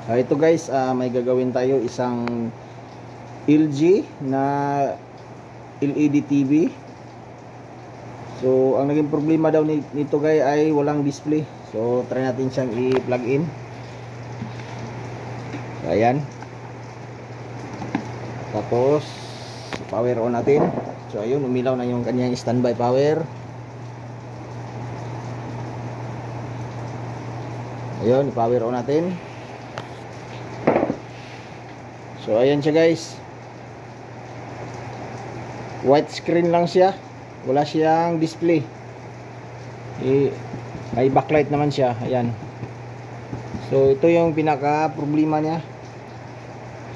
Ito guys, may gagawin tayo isang LG na LED TV. So ang naging problema daw nito guys ay walang display. So try natin siyang i-plug in. So, ayan. Tapos power on natin. So ayun, umilaw na yung kanyang standby power. Ayun, power on natin. So ayan siya guys. White screen lang siya. Wala siyang display. May backlight naman siya. Ayan. So ito yung pinaka problema niya.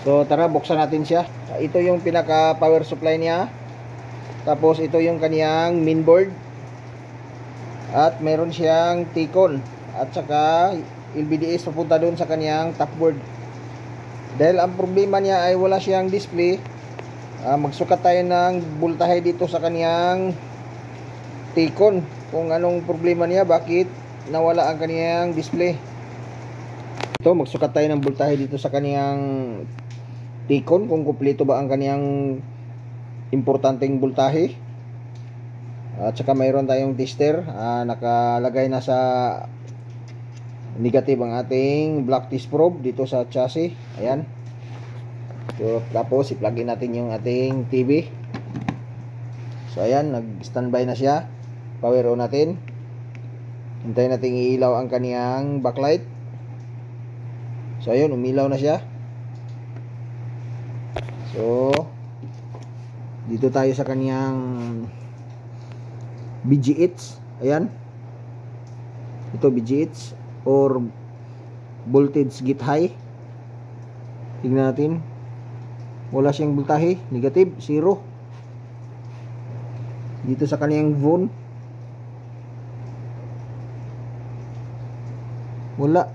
So tara, buksan natin siya. Ito yung pinaka power supply niya. Tapos ito yung kaniyang mainboard. At meron siyang T-con. At saka LVDS papunta doon sa kaniyang topboard. Dahil ang problema niya ay wala siyang display, magsukat tayo ng voltahe dito sa kaniyang T-con. Kung anong problema niya, bakit nawala ang kaniyang display. Ito, magsukat tayo ng voltahe dito sa kaniyang T-con, kung kumpleto ba ang kaniyang importanteng voltahe. At saka mayroon tayong tester, nakalagay na sa negative ang ating black test probe dito sa chassis. Ayan. So tapos i-plug in natin yung ating TV. So ayan, nag-standby na siya. Power on natin. Hintayin natin iilaw ang kaniyang backlight. So ayun, umilaw na siya. So dito tayo sa kaniyang BGH. Ayan. Ito BGH or voltage get high. Tingnan natin. Wala siyang voltahe, negative, 0. Dito sa kaniyang VON, wala.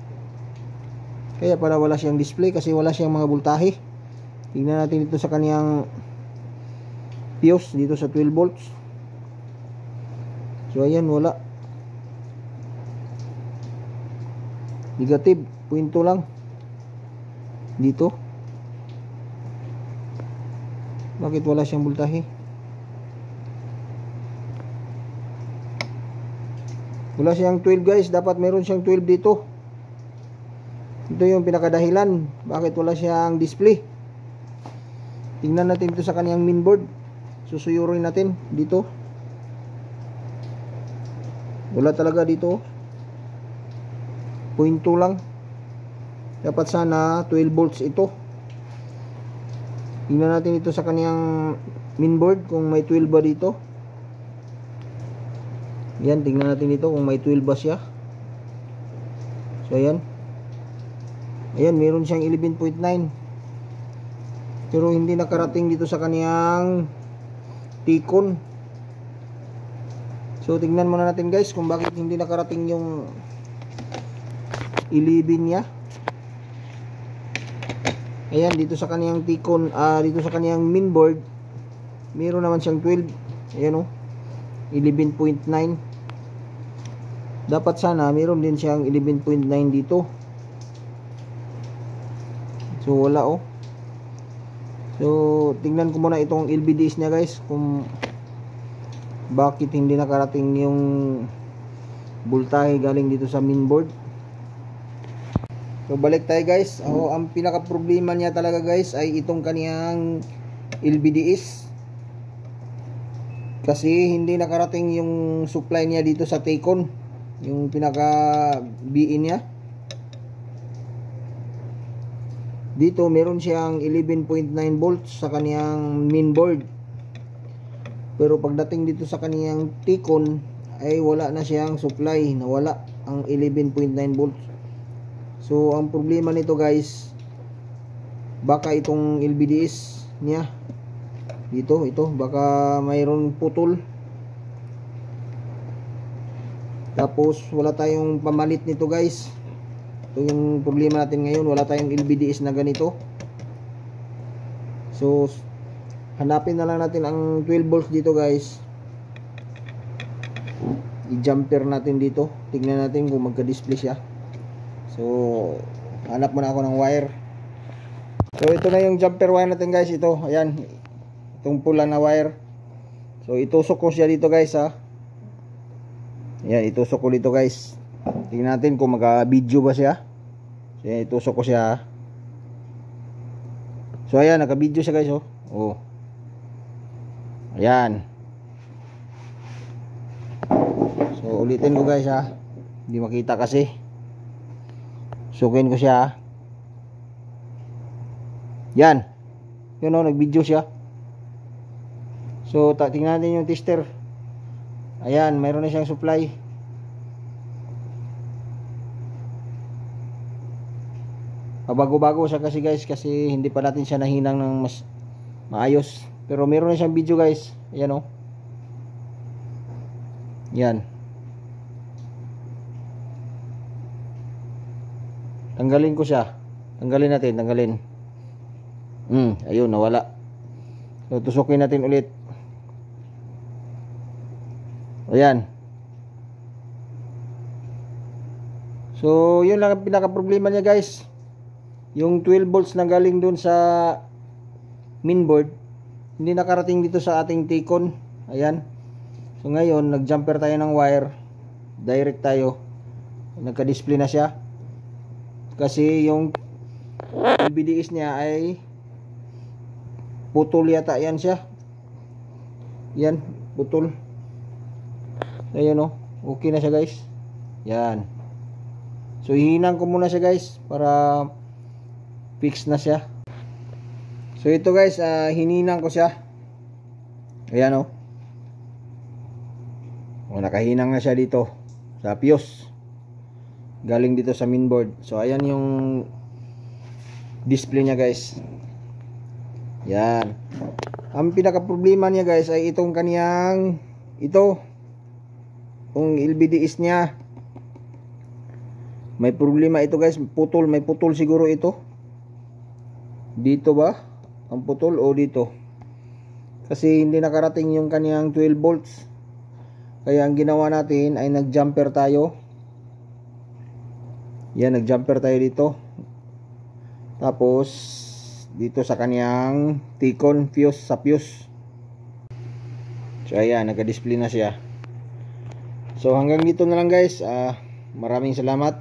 Kaya pala wala siyang display kasi wala siyang mga voltahe. Tingnan natin dito sa kaniyang fuse dito sa 12 volts. So ayan, wala. Negative, 0.2 lang dito. Bakit wala siyang voltahe? Wala siyang 12 guys. Dapat meron siyang 12 dito. Ito yung pinakadahilan bakit wala siyang display. Tingnan natin ito sa kaniyang mainboard. Susuyurin natin dito. Wala talaga dito. 0.2 lang. Dapat sana 12 volts ito. Tingnan natin ito sa kaniyang mainboard kung may 12 ba dito. Yan, tingnan natin dito kung may 12 ba siya. So ayan. Ayan, meron siyang 11.9. Pero hindi nakarating dito sa kaniyang T-con. So tingnan muna natin guys kung bakit hindi nakarating yung 11 niya. Ayan, dito sa kaniyang T-con, dito sa kaniyang mainboard, meron naman siyang 12. Ayan o, 11.9. Dapat sana meron din siyang 11.9 dito. So wala o. So tingnan ko muna itong LVDs niya guys, kung bakit hindi nakarating yung voltahe galing dito sa mainboard. So balik tayo guys. Ang pinaka problema niya talaga guys ay itong kaniyang LVDs. Kasi hindi nakarating yung supply niya dito sa T-con, yung pinaka BE niya. Dito meron siyang 11.9 volts sa kaniyang mainboard. Pero pagdating dito sa kaniyang T-con ay wala na siyang supply, nawala ang 11.9 volts. So ang problema nito guys, baka itong LVDS niya dito, ito baka mayroon putol. Tapos wala tayong pamalit nito guys. Ito yung problema natin ngayon, wala tayong LVDS na ganito. So hanapin na lang natin ang 12 volts dito guys. I-jumper natin dito. Tingnan natin kung magka-display siya. So Hanap muna ako ng wire. So ito na yung jumper wire natin guys. Ito, ayan, itong pula na wire. So itusok ko siya dito guys ha. Ayan, itusok ko dito guys. Tingnan natin kung maka-video ba siya. So ayan, itusok ko siya ha. So ayan, naka-video siya guys oh. Oh. Ayan. So ulitin ko guys ha. Hindi makita kasi. Sukin ko siya ha. Yan. Yun o, nag-video siya. So tingnan natin yung tester. Ayan, mayroon na siyang supply. Pabago-bago siya kasi guys, kasi hindi pa natin siya nahinang ng mas maayos. Pero meron na siyang video guys. Ayan o. Yan. Tanggalin ko siya. Tanggalin natin, tanggalin. Ayun, nawala. So tusukin natin ulit. Ayan. So yun lang ang pinaka problema niya guys. Yung 12 volts na galing dun sa mainboard, hindi nakarating dito sa ating T-con. Ayan. So ngayon, nag-jumper tayo ng wire. Direct tayo. Nagka-display na siya. Kasi yung LVDS niya ay putol yata. Yan siya. Yan, putol. Ayan o. Okay na siya guys. Yan. So hihinang ko muna siya guys para fix na siya. So ito guys, hininang ko siya. Ayan o. Nakahinang na siya dito sa fuse. Galing dito sa mainboard. So ayan yung display niya guys. Yan. Ang pinaka problema niya guys ay itong kaniyang ito. Yung LVDS niya. May problema ito guys, putol, may putol siguro ito. Dito ba? Ang putol o dito? Kasi hindi nakarating yung kaniyang 12 volts. Kaya ang ginawa natin ay nag-jumper tayo. Yan, nag-jumper tayo dito. Tapos dito sa kaniyang T-con fuse, sa fuse. So ayan, naka-display na siya. So hanggang dito na lang guys. Maraming salamat.